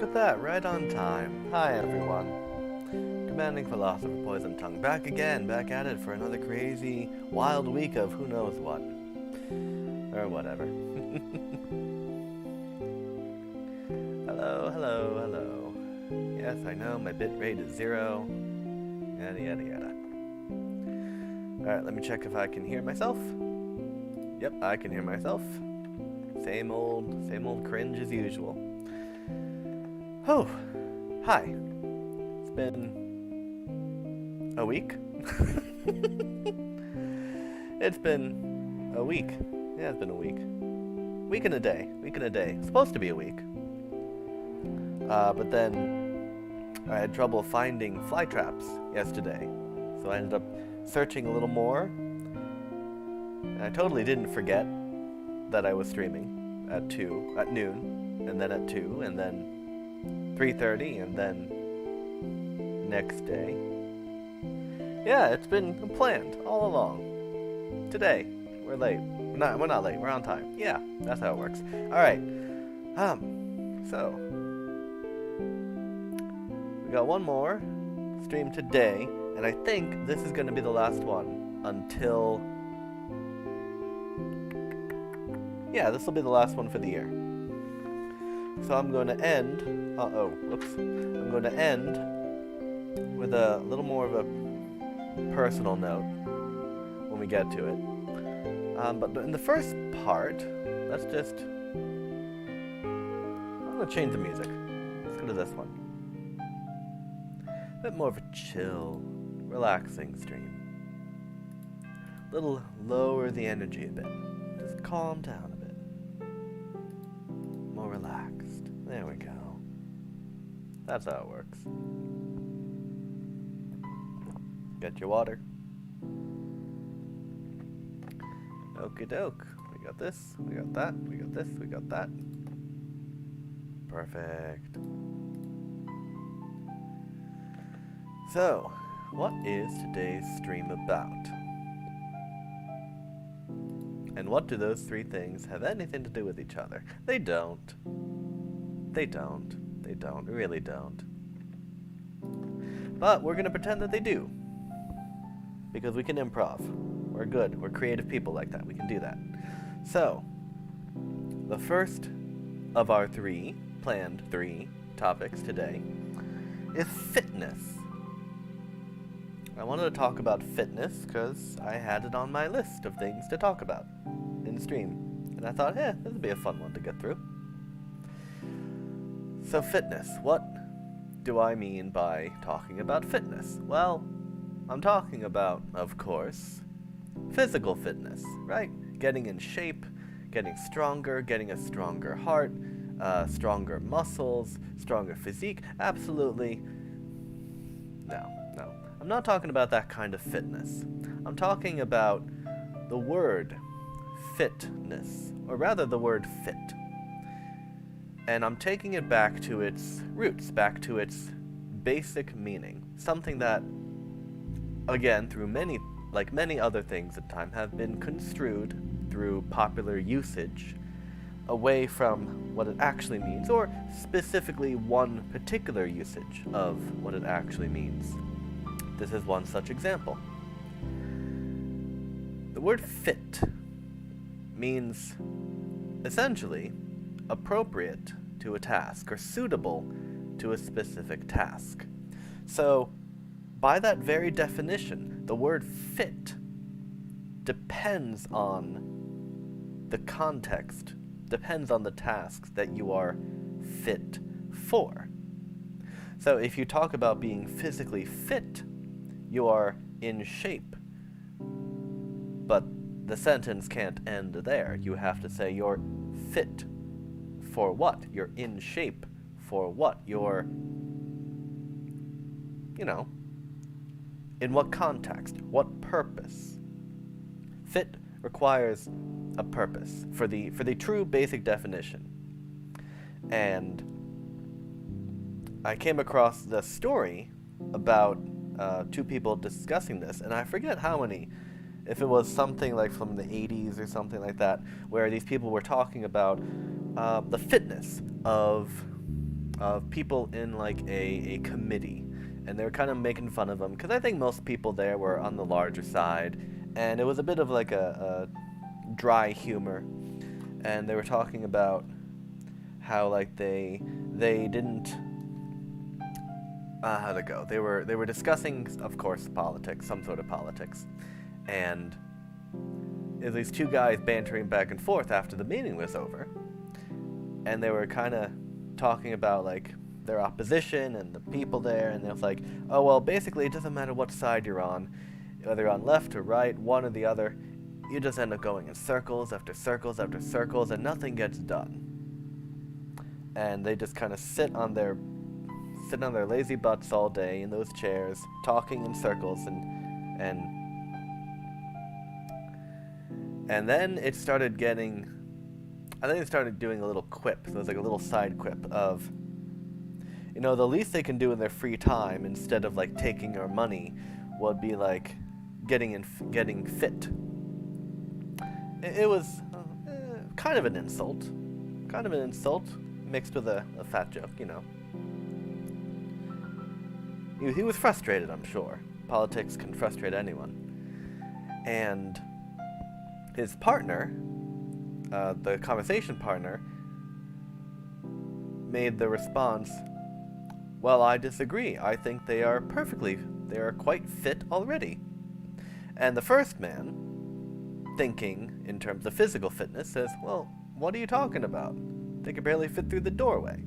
at that, right on time. Hi everyone. Commanding Philosopher Poison Tongue, back again, back at it for another crazy, wild week of who knows what. Or whatever. Hello, hello, hello. Yes, I know, my bit rate is 0. Yada, yada, yada. Alright, let me check if I can hear myself. Yep, I can hear myself. Same old cringe as usual. Oh, hi. It's been a week. It's been a week. Yeah, it's been a week. Week and a day. It's supposed to be a week. But then I had trouble finding fly traps yesterday. So I ended up searching a little more. And I totally didn't forget that I was streaming at noon, and then at 2, and then 3:30, and then next day. Yeah, it's been planned all along. Today, we're late. We're not late, we're on time. Yeah, that's how it works. Alright. So we got one more stream today, and I think this is gonna be the last one until this will be the last one for the year. So I'm going to end, I'm going to end with a little more of a personal note when we get to it. But in the first part, I'm going to change the music. Let's go to this one. A bit more of a chill, relaxing stream. A little lower the energy a bit. Just calm down a bit. More relaxed. There we go. That's how it works. Get your water. Okie doke. We got this, we got that, we got this, we got that. Perfect. So, what is today's stream about? And what do those three things have anything to do with each other? They don't. They really don't. But we're gonna pretend that they do. Because we can improv. We're good. We're creative people like that. We can do that. So, the first of our planned three topics today is fitness. I wanted to talk about fitness because I had it on my list of things to talk about in stream. And I thought, this would be a fun one to get through. So fitness, what do I mean by talking about fitness? Well, I'm talking about, of course, physical fitness, right? Getting in shape, getting stronger, getting a stronger heart, stronger muscles, stronger physique. Absolutely. No. I'm not talking about that kind of fitness. I'm talking about the word fitness, or rather the word fit. And I'm taking it back to its roots, back to its basic meaning. Something that, again, through many other things in time, have been construed through popular usage away from what it actually means, or specifically one particular usage of what it actually means. This is one such example. The word fit means essentially appropriate to a task or suitable to a specific task. So, by that very definition, the word fit depends on the context, depends on the tasks that you are fit for. So if you talk about being physically fit, you are in shape. But the sentence can't end there. You have to say you're fit for what? You're in shape for what? You're, in what context? What purpose? Fit requires a purpose for the true basic definition. And I came across the story about two people discussing this, and I forget how many, if it was something like from the 80s or something like that, where these people were talking about the fitness of of people in like a committee, and they were kind of making fun of them because I think most people there were on the larger side, and it was a bit of like a dry humor, and they were talking about how like they didn't how'd it go? They were discussing, of course, politics, some sort of politics, and there's these two guys bantering back and forth after the meeting was over, and they were kind of talking about like their opposition and the people there, and it was like, oh well, basically it doesn't matter what side you're on, whether you're on left or right, one or the other, you just end up going in circles after circles after circles, and nothing gets done. And they just kind of sit on their lazy butts all day in those chairs, talking in circles, and then it started getting, I think they started doing a little quip. So it was like a little side quip of, you know, the least they can do in their free time instead of like taking our money would be like getting fit. It was kind of an insult mixed with a fat joke, you know. He was frustrated, I'm sure. Politics can frustrate anyone. And his partner, the conversation partner, made the response, well, I disagree. I think they are quite fit already. And the first man, thinking in terms of physical fitness, says, well, what are you talking about? They can barely fit through the doorway.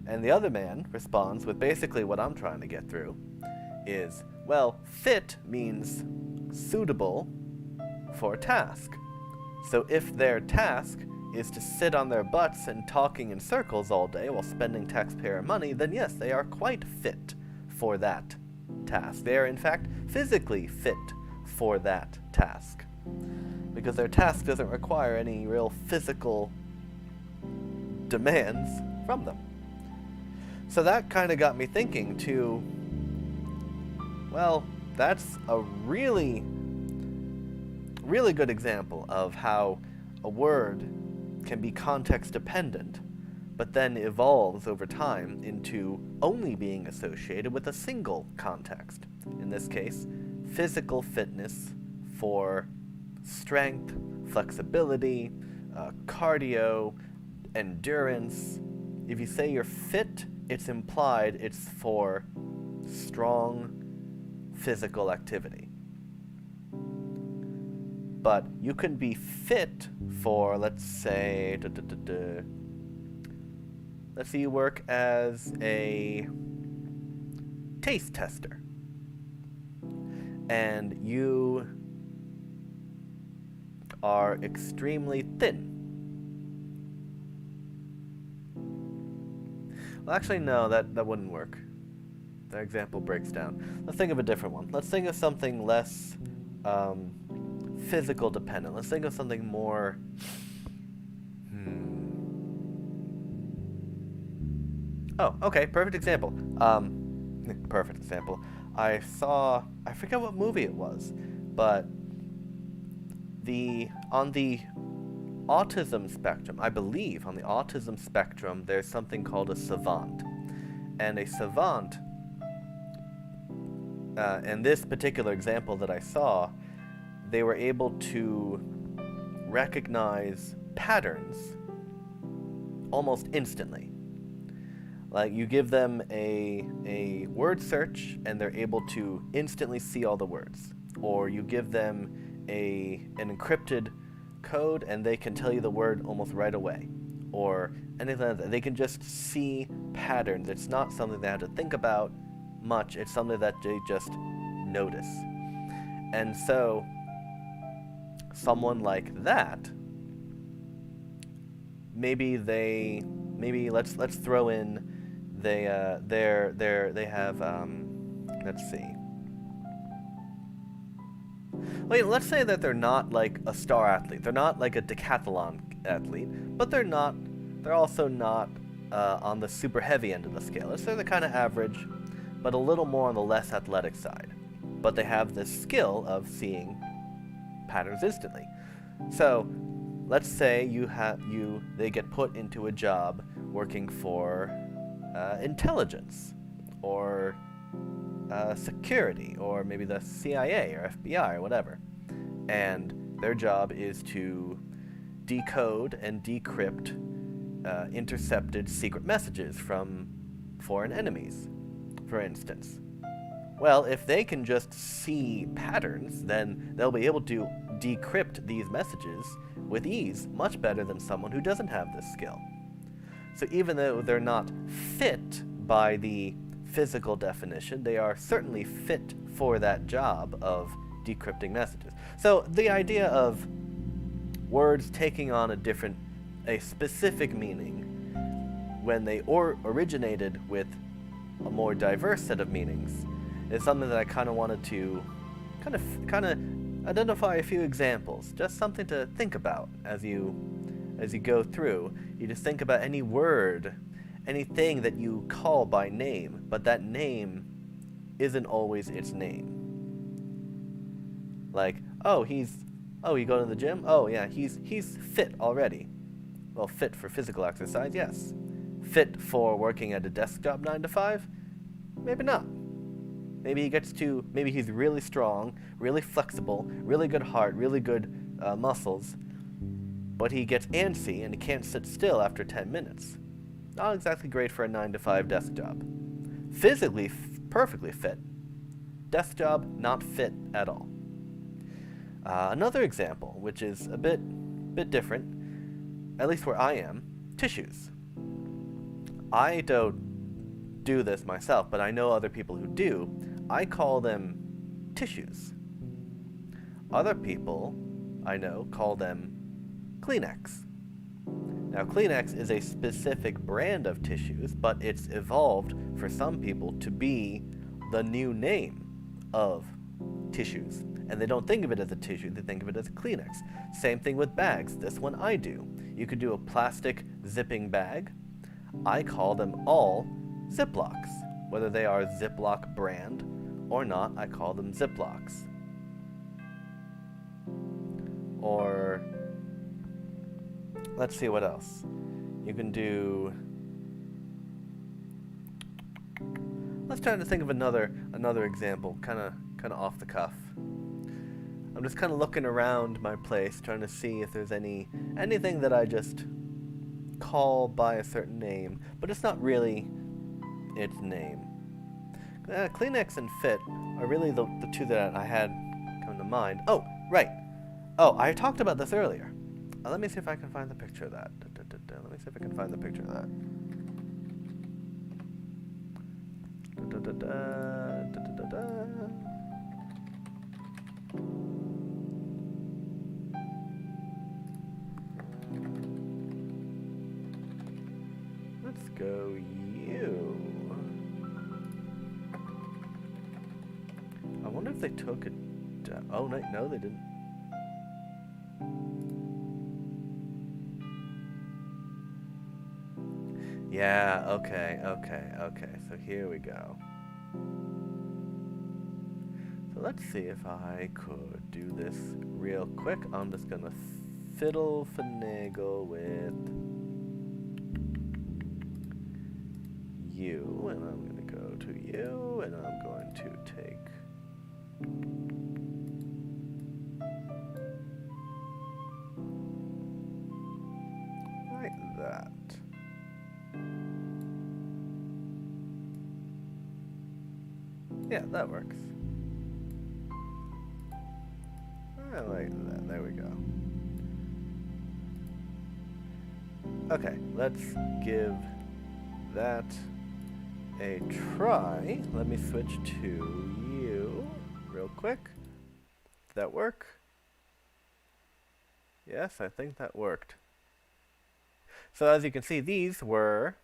And the other man responds with basically what I'm trying to get through, is, well, fit means suitable for a task. So if their task is to sit on their butts and talking in circles all day while spending taxpayer money, then yes, they are quite fit for that task. They are in fact physically fit for that task, because their task doesn't require any real physical demands from them. So that kind of got me thinking too, well, that's a really good example of how a word can be context dependent, but then evolves over time into only being associated with a single context. In this case, physical fitness for strength, flexibility, cardio, endurance. If you say you're fit, it's implied it's for strong physical activity. But you can be fit for, let's say, let's say you work as a taste tester, and you are extremely thin. Well, actually, no, that wouldn't work. That example breaks down. Let's think of a different one. Let's think of something less physical dependent. Let's think of something more... Oh, okay, perfect example. Perfect example. I forget what movie it was, but on the autism spectrum, I believe on the autism spectrum, there's something called a savant. And a savant, in this particular example that I saw, they were able to recognize patterns almost instantly. Like, you give them a word search and they're able to instantly see all the words. Or you give them an encrypted code and they can tell you the word almost right away. Or anything like that. They can just see patterns. It's not something they have to think about much. It's something that they just notice. And so, someone like that, maybe let's throw in they have let's see. Wait, let's say that they're not like a star athlete. They're not like a decathlon athlete, but they're also not on the super heavy end of the scale. Let's say they're kind of average, but a little more on the less athletic side. But they have this skill of seeing patterns instantly. So, let's say they get put into a job working for intelligence, or security, or maybe the CIA or FBI or whatever. And their job is to decode and decrypt intercepted secret messages from foreign enemies, for instance. Well, if they can just see patterns, then they'll be able to decrypt these messages with ease, much better than someone who doesn't have this skill. So even though they're not fit by the physical definition, they are certainly fit for that job of decrypting messages. So the idea of words taking on a specific meaning when they originated with a more diverse set of meanings is something that I kind of wanted to kind of identify a few examples, just something to think about as you go through. You just think about any word, anything that you call by name, but that name isn't always its name. Like, you go to the gym? Oh yeah, he's fit already. Well, fit for physical exercise, yes. Fit for working at a desk job 9 to 5? Maybe not. Maybe he's really strong, really flexible, really good heart, really good muscles, but he gets antsy and he can't sit still after 10 minutes. Not exactly great for a 9 to 5 desk job. Physically, perfectly fit. Desk job, not fit at all. Another example, which is a bit different, at least where I am, tissues. I don't do this myself, but I know other people who do. I call them tissues. Other people I know call them Kleenex. Now, Kleenex is a specific brand of tissues, but it's evolved for some people to be the new name of tissues. And they don't think of it as a tissue, they think of it as a Kleenex. Same thing with bags. This one I do. You could do a plastic zipping bag. I call them all Ziplocs. Whether they are Ziploc brand or not, I call them Ziplocs. Or, let's see what else. You can do... Let's try to think of another example, kind of off the cuff. I'm just kind of looking around my place, trying to see if there's anything that I just call by a certain name, but it's not really its name. Kleenex and Fit are really the two that I had come to mind. Oh, right. Oh, I talked about this earlier. Let me see if I can find the picture of that. Let me see if I can find the picture of that. Let's go you. I wonder if they took it down. Oh, no, they didn't. Yeah, okay. So here we go. So let's see if I could do this real quick. I'm just gonna fiddle finagle with you, and I'm gonna go to you, and I'm going to take like that. Yeah, that works. I like that. There we go. Okay, let's give that a try. Let me switch to you real quick. Did that work? Yes, I think that worked. So as you can see, these were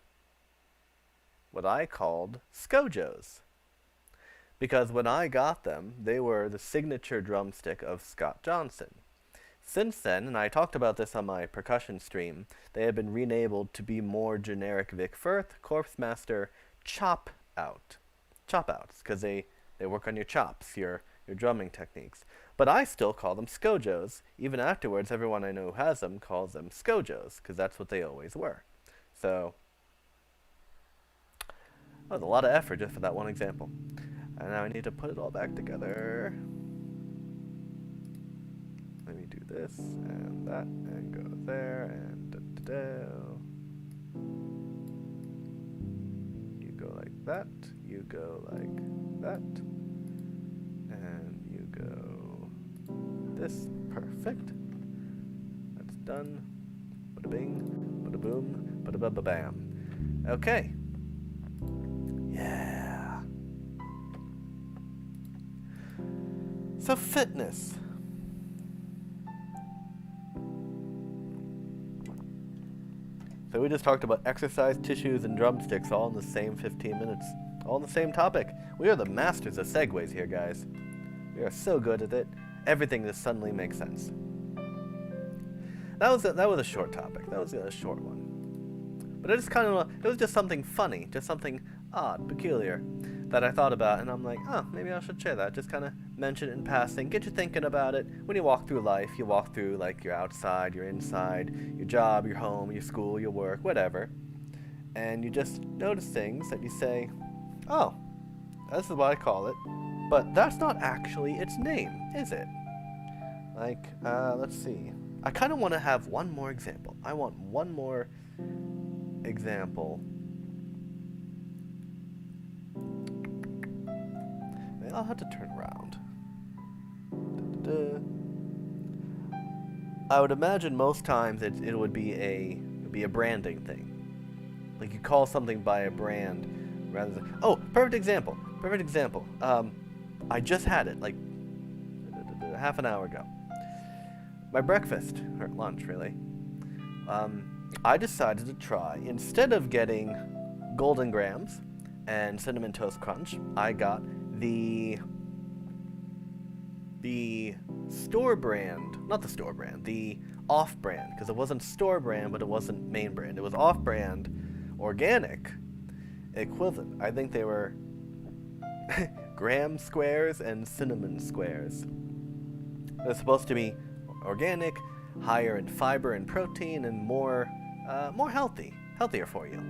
what I called Scojos. Because when I got them, they were the signature drumstick of Scott Johnson. Since then, and I talked about this on my percussion stream, they have been renamed to be more generic Vic Firth, Corpse Master, Chop Outs, because they work on your chops, your drumming techniques. But I still call them Scojos. Even afterwards, everyone I know who has them calls them Scojos, because that's what they always were. So, That was a lot of effort just for that one example. And now I need to put it all back together. Let me do this and that and go there and da-da-da. You go like that, you go like that, and you go this. Perfect. That's done. Bada bing, bada boom, bada ba ba bam. Okay. Yeah. So fitness. So we just talked about exercise, tissues, and drumsticks all in the same 15 minutes. All on the same topic. We are the masters of segues here, guys. We are so good at it. Everything just suddenly makes sense. That was a short topic. That was a short one. But it was just something funny, just something odd, peculiar, that I thought about, and I'm like, oh, maybe I should share that. Just kind of mention it in passing, get you thinking about it. When you walk through life, you walk through, like, you're outside, you're inside, your job, your home, your school, your work, whatever, and you just notice things that you say, oh, this is what I call it, but that's not actually its name, is it? Like, let's see. I kind of want to have one more example. I want one more example. Maybe I'll have to turn around. I would imagine most times it would be a branding thing. Like you call something by a brand rather than... Oh, perfect example. Perfect example. I just had it like half an hour ago. My breakfast, or lunch really, I decided to try, instead of getting Golden Grahams and Cinnamon Toast Crunch, I got the store brand, not the store brand, the off brand, because it wasn't store brand, but it wasn't main brand. It was off brand, organic equivalent. I think they were graham squares and cinnamon squares. They're supposed to be organic, higher in fiber and protein, and more healthier for you.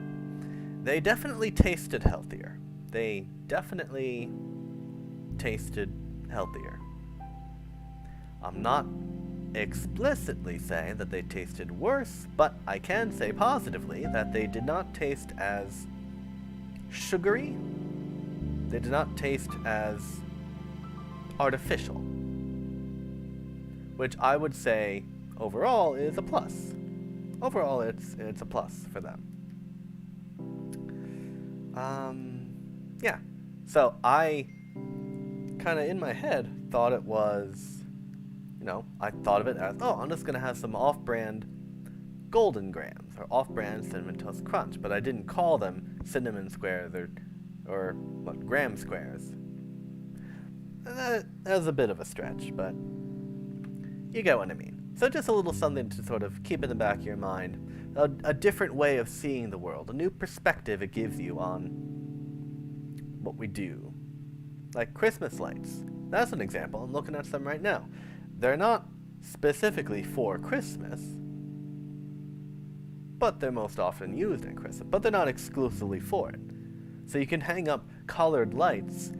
They definitely tasted healthier. They definitely tasted healthier. I'm not explicitly saying that they tasted worse, but I can say positively that they did not taste as sugary. They did not taste as artificial, which I would say overall is a plus. Overall, it's a plus for them. Yeah. So I kind of in my head thought it was, I thought of it as, oh, I'm just gonna have some off-brand Golden Grahams or off-brand Cinnamon Toast Crunch, but I didn't call them cinnamon squares or what, graham squares. That was a bit of a stretch, but you get what I mean. So just a little something to sort of keep in the back of your mind. A different way of seeing the world. A new perspective it gives you on what we do. Like Christmas lights. That's an example. I'm looking at some right now. They're not specifically for Christmas, but they're most often used at Christmas. But they're not exclusively for it. So you can hang up colored lights,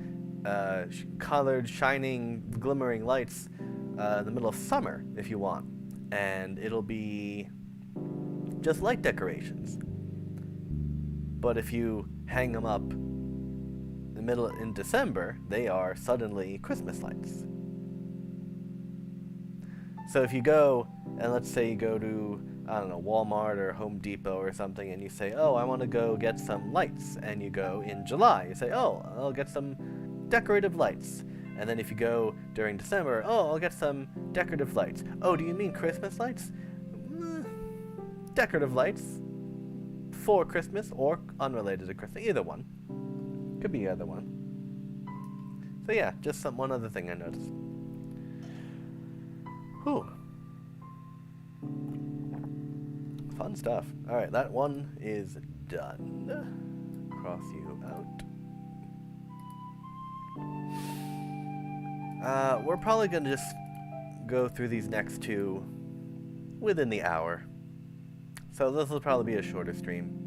colored, shining, glimmering lights in the middle of summer if you want, and it'll be just light decorations. But if you hang them up in December, they are suddenly Christmas lights. So if you go, and let's say you go to, I don't know, Walmart or Home Depot or something, and you say, oh, I want to go get some lights, and you go in July, you say, oh, I'll get some decorative lights. And then if you go during December, oh, I'll get some decorative lights. Oh, do you mean Christmas lights? Decorative lights for Christmas or unrelated to Christmas. Either one. Could be either one. So yeah, just one other thing I noticed. Whew. Fun stuff. Alright, that one is done. Cross you out. We're probably going to just go through these next two within the hour. So this will probably be a shorter stream.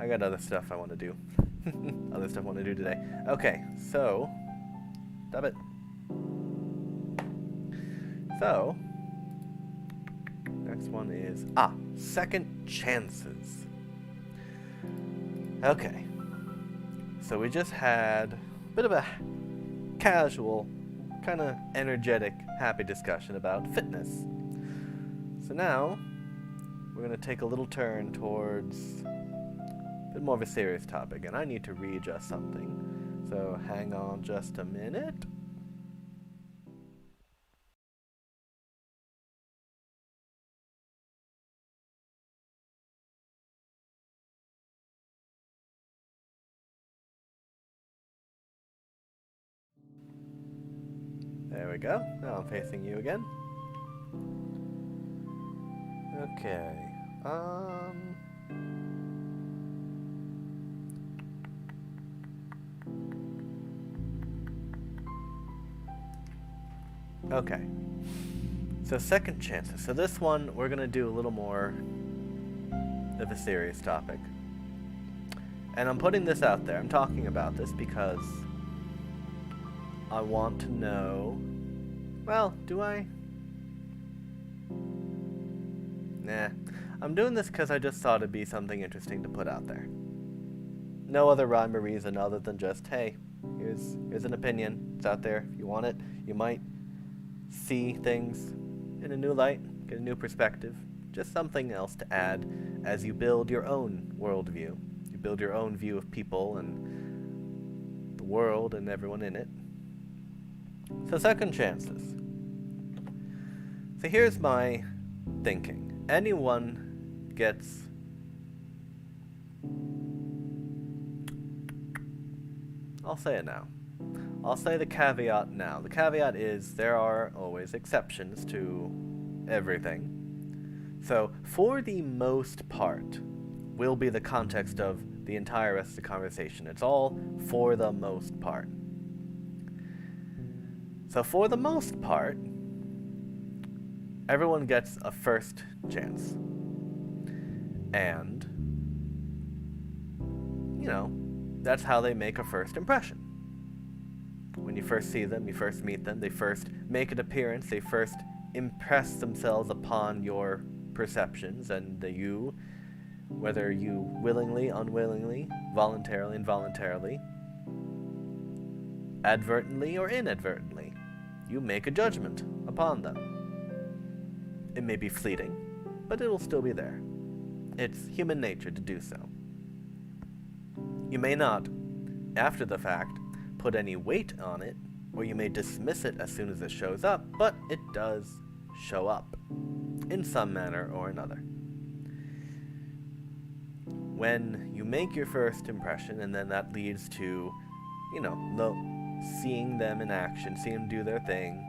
I got other stuff I want to do. Other stuff I want to do today. Okay, so... Stop it. So... Next one is... second chances. Okay. So we just had a bit of a casual, kind of energetic, happy discussion about fitness. So now, we're going to take a little turn towards a bit more of a serious topic, and I need to readjust something. So hang on just a minute. There we go. Now I'm facing you again. Okay. Okay. So second chances. So this one, we're going to do a little more of a serious topic. And I'm putting this out there. I'm talking about this because I want to know... Well, do I? Nah. I'm doing this because I just thought it'd be something interesting to put out there. No other rhyme or reason other than just, hey, here's an opinion. It's out there. If you want it, you might see things in a new light, get a new perspective. Just something else to add as you build your own worldview. You build your own view of people and the world and everyone in it. So second chances. So here's my thinking. Anyone gets... I'll say it now. I'll say the caveat now. The caveat is there are always exceptions to everything. So for the most part will be the context of the entire rest of the conversation. It's all for the most part. So for the most part, everyone gets a first chance. And, you know, that's how they make a first impression. When you first see them, you first meet them, they first make an appearance, they first impress themselves upon your perceptions, and you, whether you willingly, unwillingly, voluntarily, involuntarily, advertently or inadvertently, you make a judgment upon them. It may be fleeting, but it'll still be there. It's human nature to do so. You may not, after the fact, put any weight on it, or you may dismiss it as soon as it shows up, but it does show up, in some manner or another. When you make your first impression, and then that leads to, you know, seeing them in action, seeing them do their thing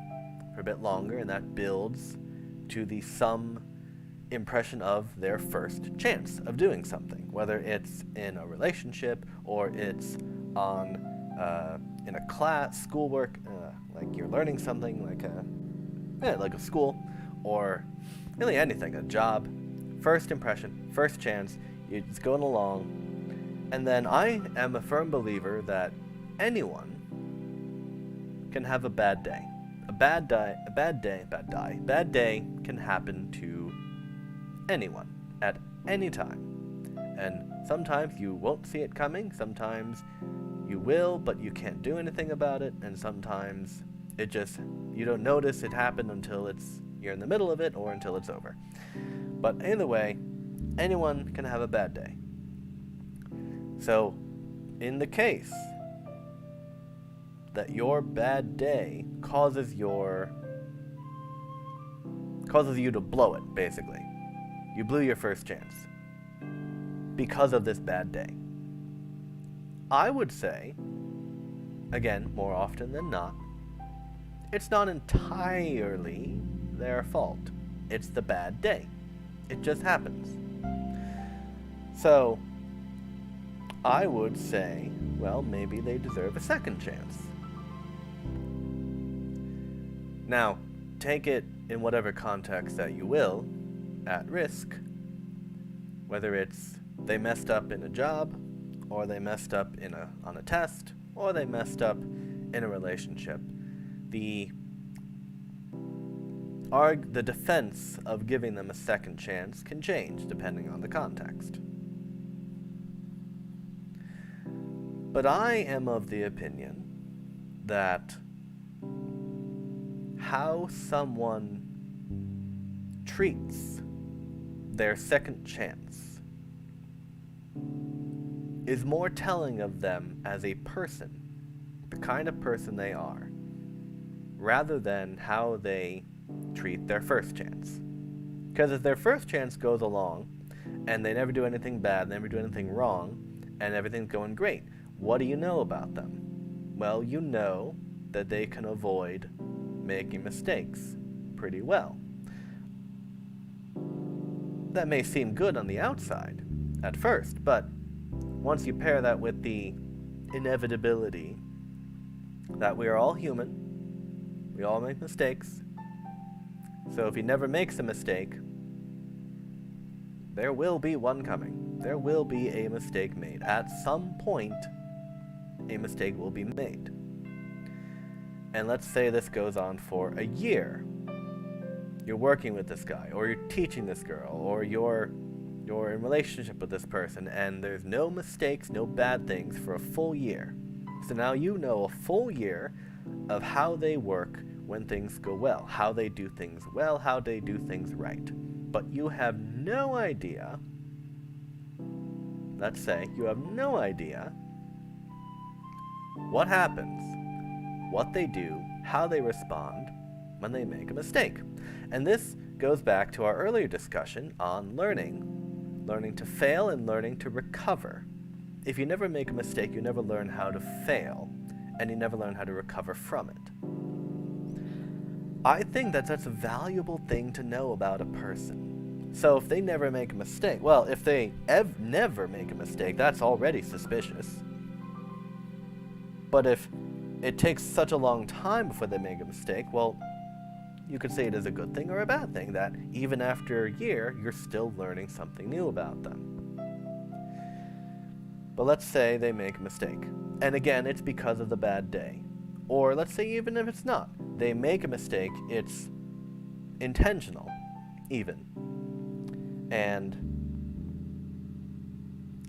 for a bit longer, and that builds to the sum impression of their first chance of doing something, whether it's in a relationship or it's on in a class, schoolwork, like you're learning something, like a school, or really anything, a job. First impression, first chance, you're just going along, and then I am a firm believer that anyone can have a bad day. A bad day can happen to anyone at any time. And sometimes you won't see it coming, sometimes you will, but you can't do anything about it, and sometimes you don't notice it happened until you're in the middle of it or until it's over. But either way, anyone can have a bad day. So, in the case that your bad day causes you to blow it, basically. You blew your first chance because of this bad day. I would say, again, more often than not, it's not entirely their fault. It's the bad day. It just happens. So, I would say, well, maybe they deserve a second chance. Now, take it in whatever context that you will, at risk, whether it's They messed up in a job, or they messed up on a test, or they messed up in a relationship. The defense of giving them a second chance can change depending on the context. But I am of the opinion that how someone treats their second chance is more telling of them as a person, the kind of person they are, rather than how they treat their first chance. Because if their first chance goes along and they never do anything bad, never do anything wrong, and everything's going great, what do you know about them? Well, you know that they can avoid making mistakes pretty well. That may seem good on the outside at first, but once you pair that with the inevitability that we are all human, we all make mistakes, so if he never makes a mistake, there will be one coming. There will be a mistake made. At some point, a mistake will be made. And let's say this goes on for a year. You're working with this guy, or you're teaching this girl, or you're in relationship with this person, and there's no mistakes, no bad things for a full year. So now you know a full year of how they work when things go well, how they do things well, how they do things right. But you have no idea, let's say, you have no idea what happens, what they do, how they respond when they make a mistake. And this goes back to our earlier discussion on learning to fail and learning to recover. If you never make a mistake, you never learn how to fail, and you never learn how to recover from it. I think that that's a valuable thing to know about a person. So if they never make a mistake, well, if they never make a mistake, that's already suspicious. But if it takes such a long time before they make a mistake, well, you could say it is a good thing or a bad thing, that even after a year, you're still learning something new about them. But let's say they make a mistake. And again, it's because of the bad day. Or let's say even if it's not, they make a mistake, it's intentional, even. And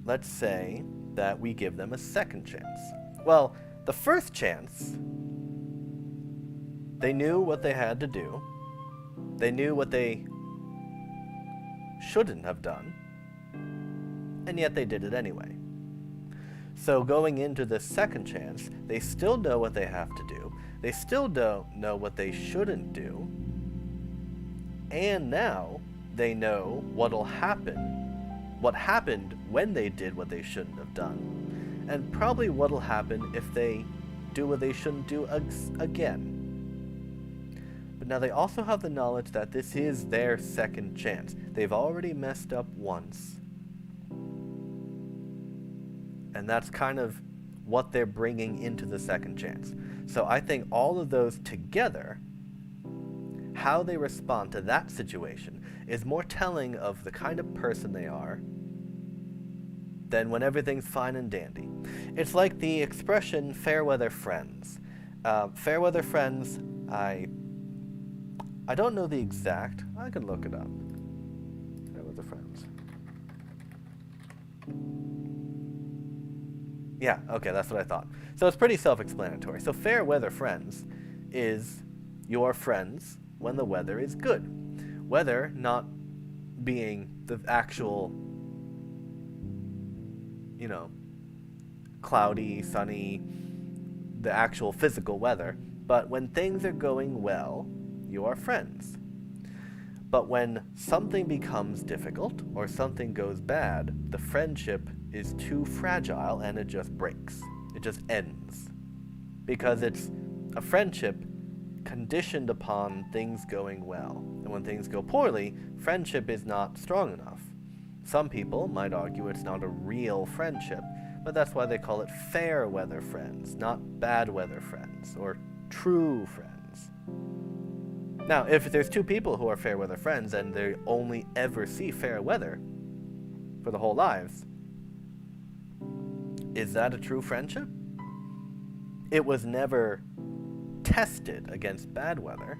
let's say that we give them a second chance. Well, the first chance, they knew what they had to do. They knew what they shouldn't have done. And yet they did it anyway. So going into the second chance, they still know what they have to do. They still don't know what they shouldn't do. And now they know what'll happen, what happened when they did what they shouldn't have done. And probably what'll happen if they do what they shouldn't do again. But now they also have the knowledge that this is their second chance. They've already messed up once. And that's kind of what they're bringing into the second chance. So I think all of those together, how they respond to that situation, is more telling of the kind of person they are than when everything's fine and dandy. It's like the expression fair weather friends. Fair weather friends, I don't know the exact, I can look it up. Fair weather friends. Yeah, okay, that's what I thought. So it's pretty self-explanatory. So fair weather friends is your friends when the weather is good. Weather not being the actual, cloudy, sunny, the actual physical weather, but when things are going well, you are friends. But when something becomes difficult or something goes bad, the friendship is too fragile and it just breaks. It just ends. Because it's a friendship conditioned upon things going well. And when things go poorly, friendship is not strong enough. Some people might argue it's not a real friendship, but that's why they call it fair weather friends, not bad weather friends, or true friends. Now, if there's two people who are fair weather friends and they only ever see fair weather, for the whole lives. Is that a true friendship? It was never tested against bad weather,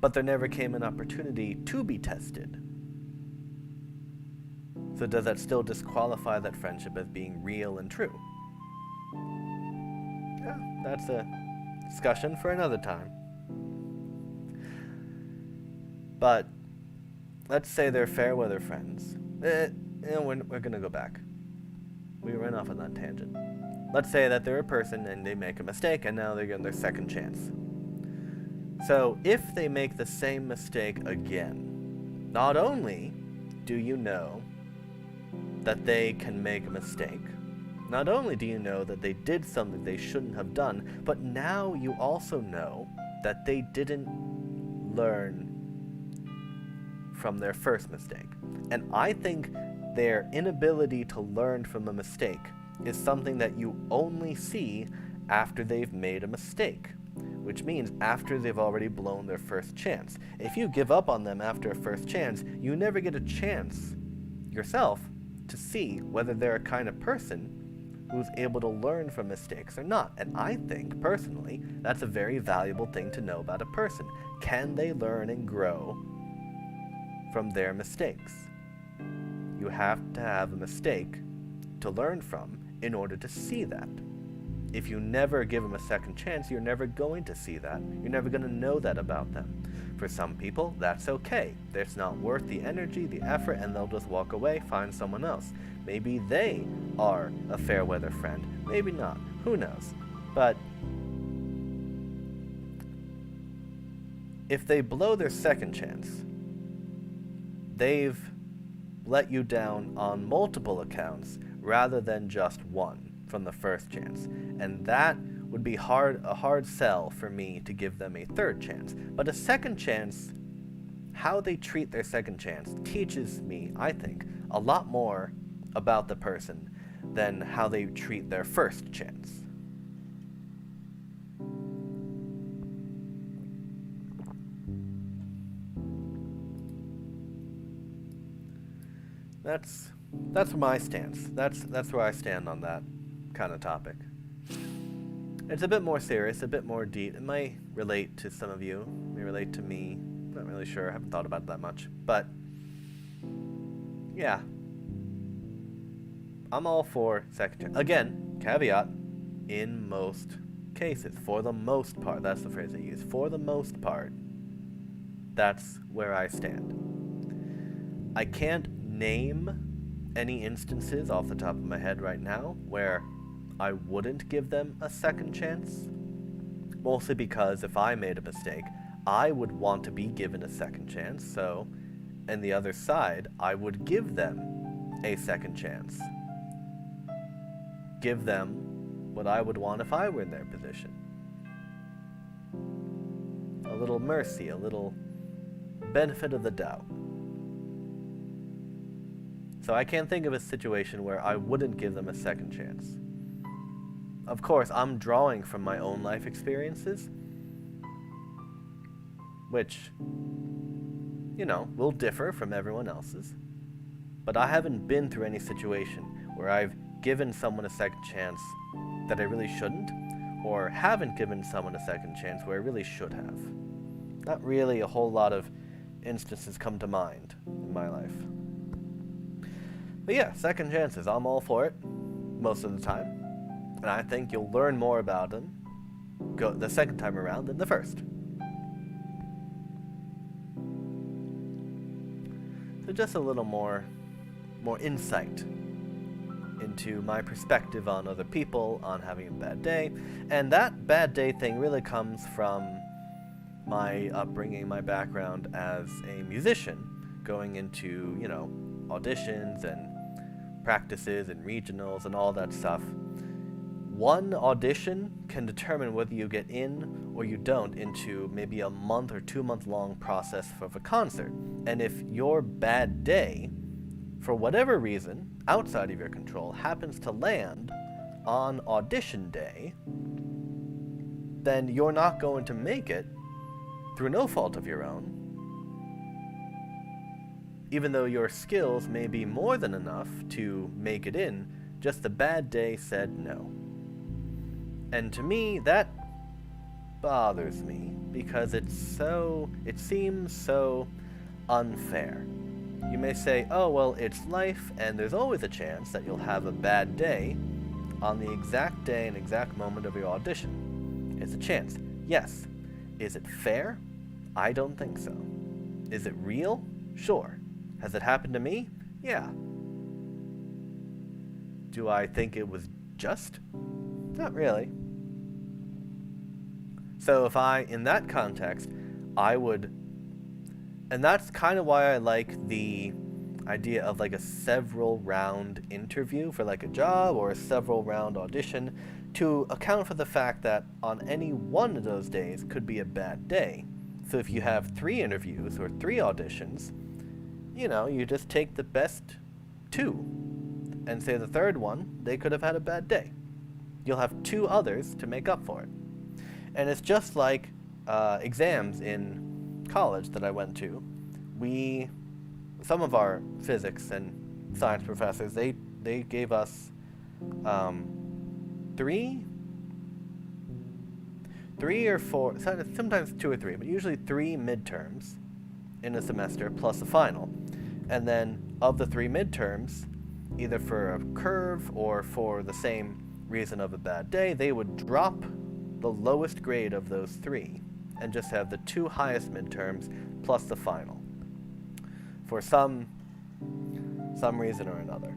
but there never came an opportunity to be tested. So does that still disqualify that friendship as being real and true? Yeah, that's a discussion for another time. But let's say they're fair weather friends. We're going to go back. We ran off on that tangent. Let's say that they're a person and they make a mistake and now they're getting their second chance. So if they make the same mistake again, not only do you know that they can make a mistake, not only do you know that they did something they shouldn't have done, but now you also know that they didn't learn from their first mistake. And I think their inability to learn from a mistake is something that you only see after they've made a mistake, which means after they've already blown their first chance. If you give up on them after a first chance, you never get a chance yourself to see whether they're a kind of person who's able to learn from mistakes or not. And I think, personally, that's a very valuable thing to know about a person. Can they learn and grow from their mistakes? You have to have a mistake to learn from in order to see that. If you never give them a second chance, you're never going to see that. You're never going to know that about them. For some people, that's okay. It's not worth the energy, the effort, and they'll just walk away, find someone else. Maybe they are a fair weather friend. Maybe not. Who knows? But if they blow their second chance, they've let you down on multiple accounts rather than just one from the first chance. And that would be a hard sell for me to give them a third chance. But a second chance, how they treat their second chance, teaches me, I think, a lot more about the person than how they treat their first chance. That's my stance. That's where I stand on that kind of topic. It's a bit more serious, a bit more deep. It might relate to some of you, it may relate to me. Not really sure, I haven't thought about it that much. But yeah, I'm all for second chance. Again, caveat, in most cases, for the most part, that's the phrase I use. For the most part, that's where I stand. I can't name any instances off the top of my head right now where I wouldn't give them a second chance. Mostly because if I made a mistake, I would want to be given a second chance. So, on the other side, I would give them a second chance. Give them what I would want if I were in their position. A little mercy, a little benefit of the doubt. So I can't think of a situation where I wouldn't give them a second chance. Of course, I'm drawing from my own life experiences, which, will differ from everyone else's. But I haven't been through any situation where I've given someone a second chance that I really shouldn't, or haven't given someone a second chance where I really should have. Not really a whole lot of instances come to mind in my life. But yeah, second chances, I'm all for it, most of the time. And I think you'll learn more about them the second time around than the first. So just a little more insight into my perspective on other people, on having a bad day. And that bad day thing really comes from my upbringing, my background as a musician, going into, auditions and practices and regionals and all that stuff. One audition can determine whether you get in or you don't into maybe a month or 2 month long process of a concert. And if your bad day, for whatever reason, outside of your control, happens to land on audition day, then you're not going to make it through no fault of your own. Even though your skills may be more than enough to make it in, just the bad day said no. And to me, that bothers me because it seems so unfair. You may say, oh, well, it's life, and there's always a chance that you'll have a bad day on the exact day and exact moment of your audition. It's a chance. Yes. Is it fair? I don't think so. Is it real? Sure. Has it happened to me? Yeah. Do I think it was just? Not really. So if in that context, I would, and that's kind of why I like the idea of like a several round interview for like a job or a several round audition, to account for the fact that on any one of those days could be a bad day. So if you have 3 interviews or 3 auditions, you just take the best 2 and say the third one, they could have had a bad day. You'll have 2 others to make up for it. And it's just like exams in college that I went to. Some of our physics and science professors, they gave us 3 or 4, sometimes 2 or 3, but usually 3 midterms in a semester plus a final. And then of the 3 midterms, either for a curve or for the same reason of a bad day, they would drop the lowest grade of those 3 and just have the 2 highest midterms plus the final for some reason or another.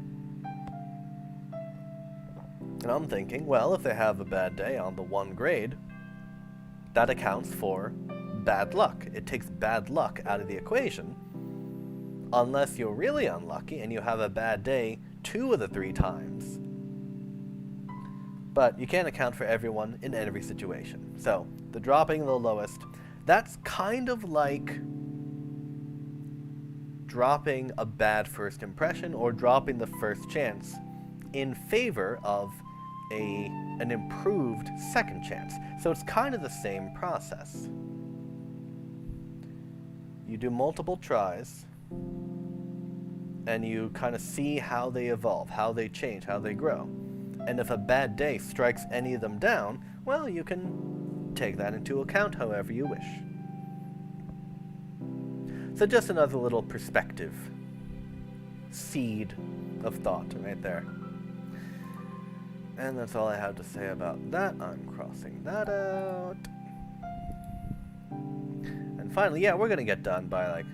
And I'm thinking, well, if they have a bad day on the 1 grade, that accounts for bad luck. It takes bad luck out of the equation, unless you're really unlucky and you have a bad day 2 of the 3 times. But you can't account for everyone in every situation. So, the dropping the lowest, that's kind of like dropping a bad first impression or dropping the first chance in favor of an improved second chance. So it's kind of the same process. You do multiple tries, and you kind of see how they evolve, how they change, how they grow. And if a bad day strikes any of them down, well, you can take that into account however you wish. So just another little perspective seed of thought right there. And that's all I have to say about that. I'm crossing that out. And finally, yeah, we're going to get done by like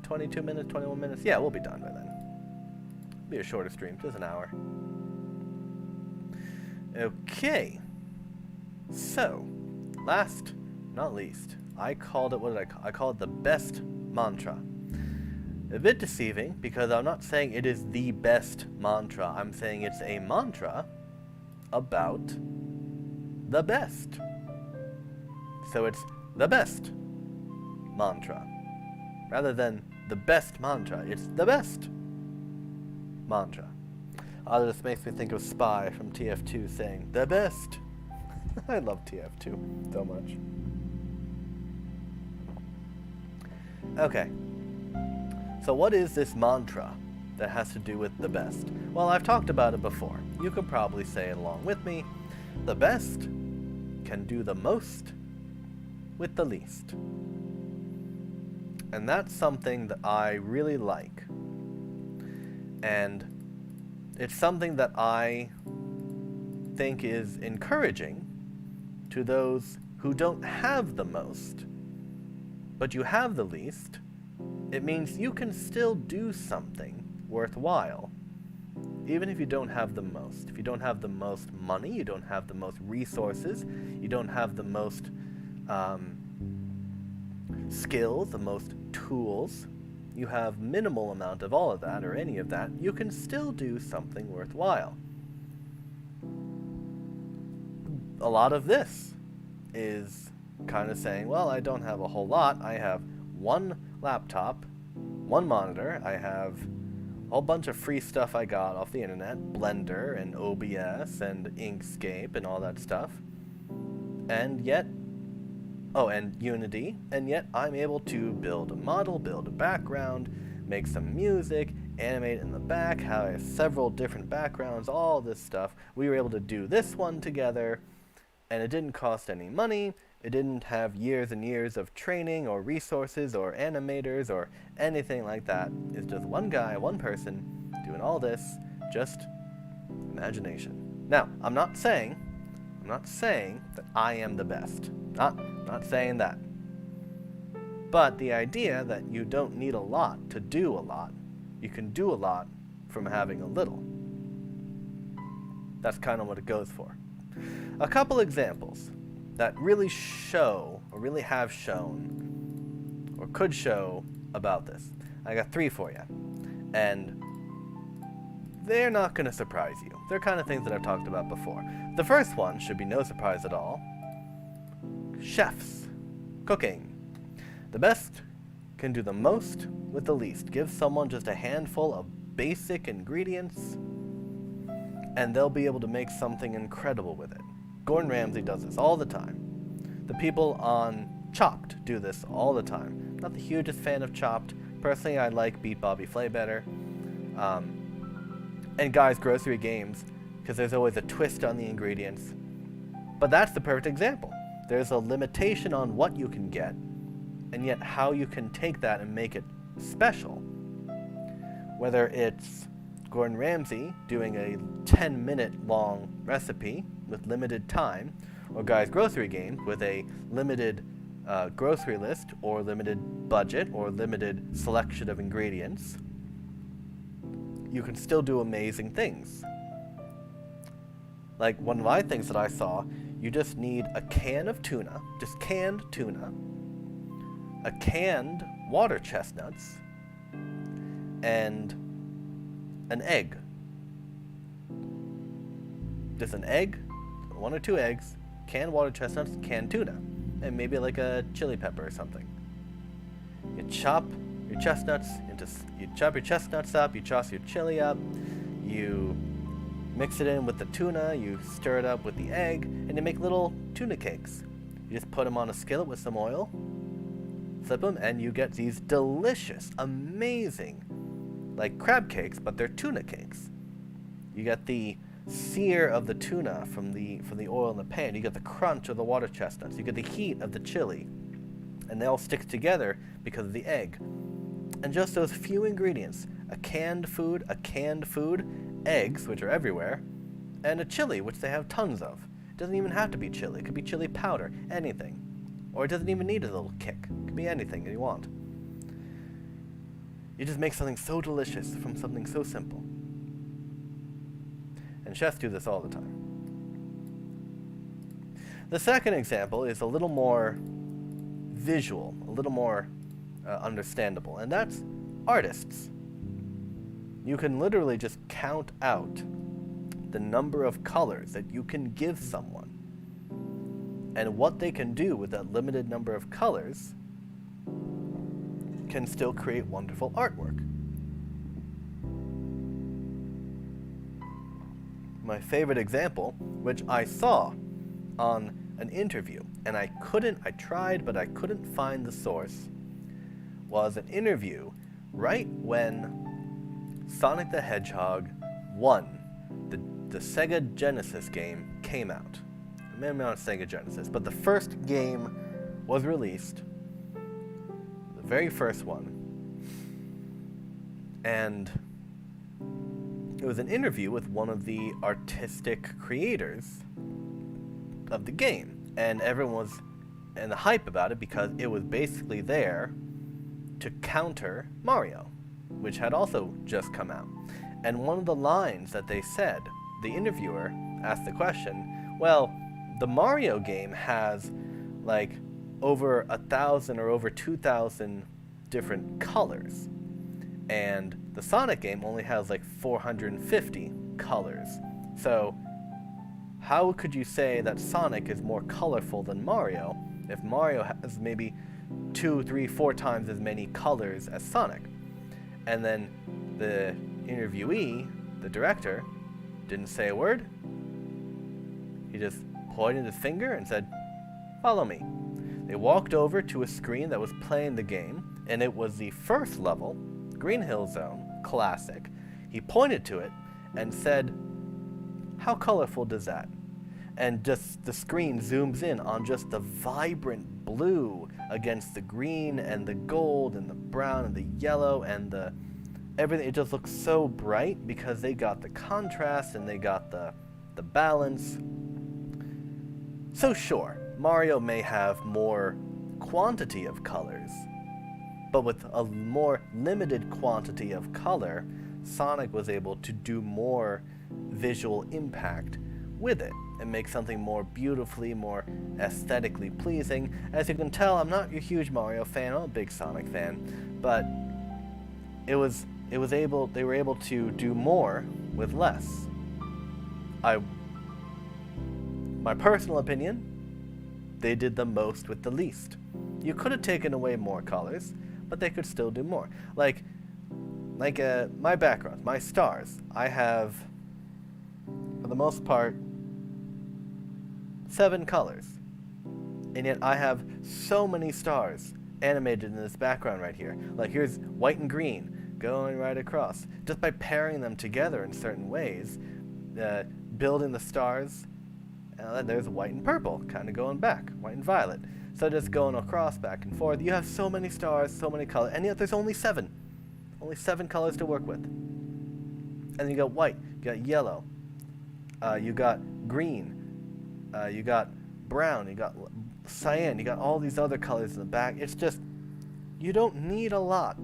22 minutes, 21 minutes. Yeah, we'll be done by then. Be a shorter stream, just an hour. Okay. So, last, not least, I called it, I called it the best mantra. A bit deceiving, because I'm not saying it is the best mantra. I'm saying it's a mantra about the best. So it's the best mantra. Rather than the best mantra, it's the best mantra. This makes me think of Spy from TF2 saying, the best. I love TF2 so much. Okay. So what is this mantra that has to do with the best? Well, I've talked about it before. You could probably say it along with me. The best can do the most with the least. And that's something that I really like. And it's something that I think is encouraging to those who don't have the most, but you have the least. It means you can still do something worthwhile, even if you don't have the most. If you don't have the most money, you don't have the most resources, you don't have the most skills, the most tools, you have minimal amount of all of that, or any of that, you can still do something worthwhile. A lot of this is kind of saying, well, I don't have a whole lot. I have 1 laptop, 1 monitor, I have a whole bunch of free stuff I got off the internet, Blender and OBS and Inkscape and all that stuff. And yet, Oh, and Unity, and yet I'm able to build a model, build a background, make some music, animate in the back, have several different backgrounds, all this stuff. We were able to do this one together, and it didn't cost any money. It didn't have years and years of training or resources or animators or anything like that. It's just one guy, one person doing all this, just imagination. Now, I'm not saying that I am the best. Not saying that. But the idea that you don't need a lot to do a lot, you can do a lot from having a little. That's kind of what it goes for. A couple examples that really show, or really have shown, or could show about this. I got 3 for you. And they're not going to surprise you. They're kind of things that I've talked about before. The first one should be no surprise at all. Chefs. Cooking. The best can do the most with the least. Give someone just a handful of basic ingredients, and they'll be able to make something incredible with it. Gordon Ramsay does this all the time. The people on Chopped do this all the time. Not the hugest fan of Chopped. Personally, I like Beat Bobby Flay better. And Guy's Grocery Games, because there's always a twist on the ingredients. But that's the perfect example. There's a limitation on what you can get, and yet how you can take that and make it special. Whether it's Gordon Ramsay doing a 10-minute long recipe with limited time, or Guy's Grocery Game with a limited grocery list, or limited budget, or limited selection of ingredients, you can still do amazing things. Like one of my things that I saw, you just need a can of tuna, just canned tuna, a canned water chestnuts, and an egg. Just an egg, 1 or 2 eggs, canned water chestnuts, canned tuna, and maybe like a chili pepper or something. You chop your chestnuts up, you toss your chili up, you mix it in with the tuna, you stir it up with the egg, and you make little tuna cakes. You just put them on a skillet with some oil, flip them, and you get these delicious, amazing, like crab cakes, but they're tuna cakes. You get the sear of the tuna from the oil in the pan. You get the crunch of the water chestnuts. You get the heat of the chili, and they all stick together because of the egg. And just those few ingredients: a canned food, eggs, which are everywhere, and a chili, which they have tons of. It doesn't even have to be chili. It could be chili powder, anything. Or it doesn't even need a little kick. It could be anything that you want. You just make something so delicious from something so simple. And chefs do this all the time. The second example is a little more visual, a little more understandable, and that's artists. You can literally just count out the number of colors that you can give someone, and what they can do with that limited number of colors can still create wonderful artwork. My favorite example, which I saw on an interview, and I tried, but I couldn't find the source, was an interview right when Sonic the Hedgehog 1, the Sega Genesis game, came out. Maybe not Sega Genesis, but the first game was released, the very first one, and it was an interview with one of the artistic creators of the game, and everyone was in the hype about it because it was basically there to counter Mario, which had also just come out. And one of the lines that they said, the interviewer asked the question, well, the Mario game has like over 1,000 or over 2,000 different colors, and the Sonic game only has like 450 colors. So how could you say that Sonic is more colorful than Mario if Mario has maybe 2, 3, 4 times as many colors as Sonic? And then the interviewee, the director, didn't say a word. He just pointed his finger and said, "Follow me." They walked over to a screen that was playing the game, and it was the first level, Green Hill Zone, classic. He pointed to it and said, "How colorful does that?" And just the screen zooms in on just the vibrant blue against the green and the gold and the brown and the yellow and the everything. It just looks so bright because they got the contrast and they got the balance. So sure, Mario may have more quantity of colors, but with a more limited quantity of color, Sonic was able to do more visual impact with it and make something more beautifully, more aesthetically pleasing. As you can tell, I'm not a huge Mario fan, I'm a big Sonic fan, but they were able to do more with less. My personal opinion, they did the most with the least. You could have taken away more colors, but they could still do more. Like my background, my stars, I have, for the most part, 7 colors. And yet I have so many stars animated in this background right here. Like here's white and green going right across. Just by pairing them together in certain ways, building the stars, there's white and purple, kind of going back, white and violet. So just going across, back and forth. You have so many stars, so many colors, and yet there's only 7. Only 7 colors to work with. And then you got white, you got yellow, you got green, you got brown, you got cyan, you got all these other colors in the back. It's just, you don't need a lot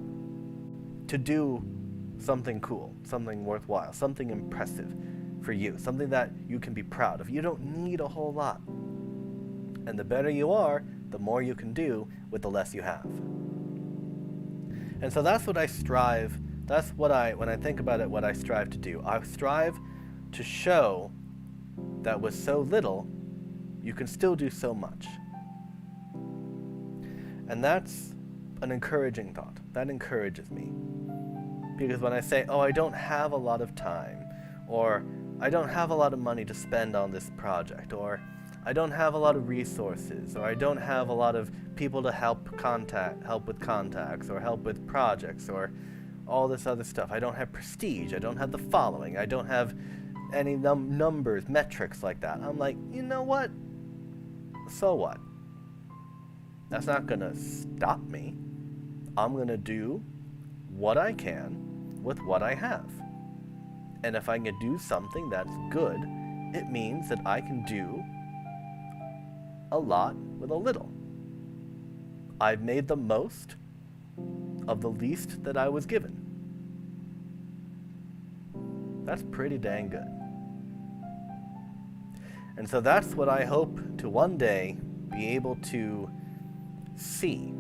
to do something cool, something worthwhile, something impressive for you, something that you can be proud of. You don't need a whole lot. And the better you are, the more you can do with the less you have. And so that's what I strive, when I think about it, what I strive to do. I strive to show that with so little, you can still do so much. And that's an encouraging thought. That encourages me. Because when I say, oh, I don't have a lot of time, or I don't have a lot of money to spend on this project, or I don't have a lot of resources, or I don't have a lot of people to help with contacts, or help with projects, or all this other stuff. I don't have prestige, I don't have the following, I don't have any numbers, metrics like that. I'm like, you know what? So what? That's not gonna stop me. I'm gonna do what I can with what I have. And if I can do something that's good, it means that I can do a lot with a little. I've made the most of the least that I was given. That's pretty dang good. And so that's what I hope to one day be able to see.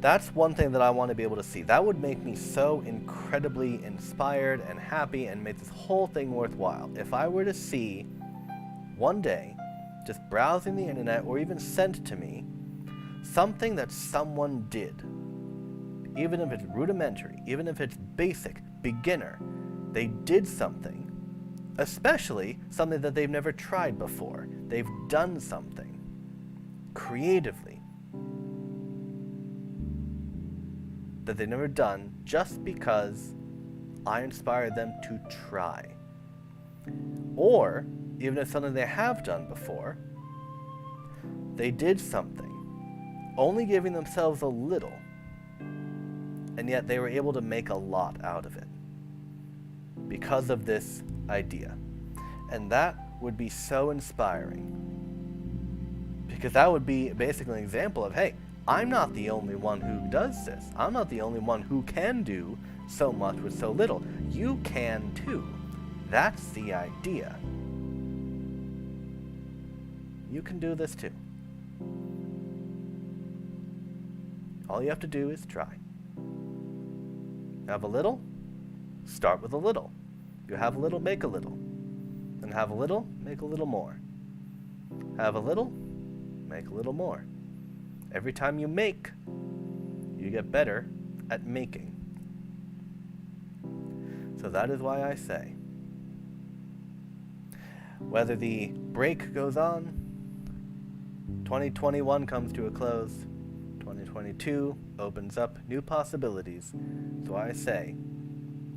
That's one thing that I want to be able to see. That would make me so incredibly inspired and happy and make this whole thing worthwhile. If I were to see one day, just browsing the internet or even sent to me, something that someone did, even if it's rudimentary, even if it's basic, beginner, they did something, especially something that they've never tried before. They've done something creatively that they've never done just because I inspired them to try. Or, even if something they have done before, they did something, only giving themselves a little, and yet they were able to make a lot out of it because of this idea. And that would be so inspiring, because that would be basically an example of, hey, I'm not the only one who does this. I'm not the only one who can do so much with so little. You can too. That's the idea. You can do this too. All you have to do is try. Have a little? Start with a little. You have a little, make a little. And have a little, make a little more. Have a little, make a little more. Every time you make, you get better at making. So that is why I say, whether the break goes on 2021 comes to a close. 2022 opens up new possibilities. So I say,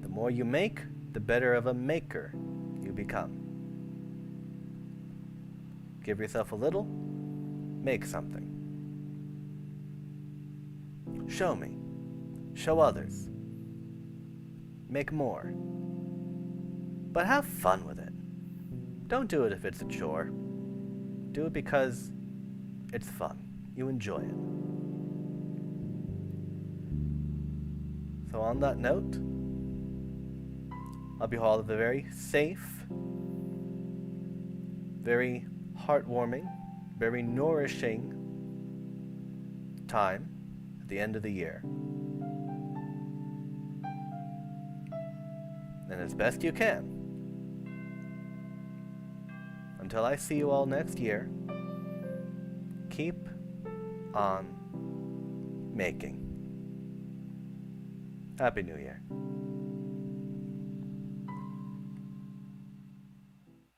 the more you make, the better of a maker you become. Give yourself a little, make something. Show me. Show others. Make more. But have fun with it. Don't do it if it's a chore. Do it because it's fun. You enjoy it. So on that note, I'll be all of a very safe, very heartwarming, very nourishing time at the end of the year. And as best you can. Until I see you all next year, keep on making. Happy New Year.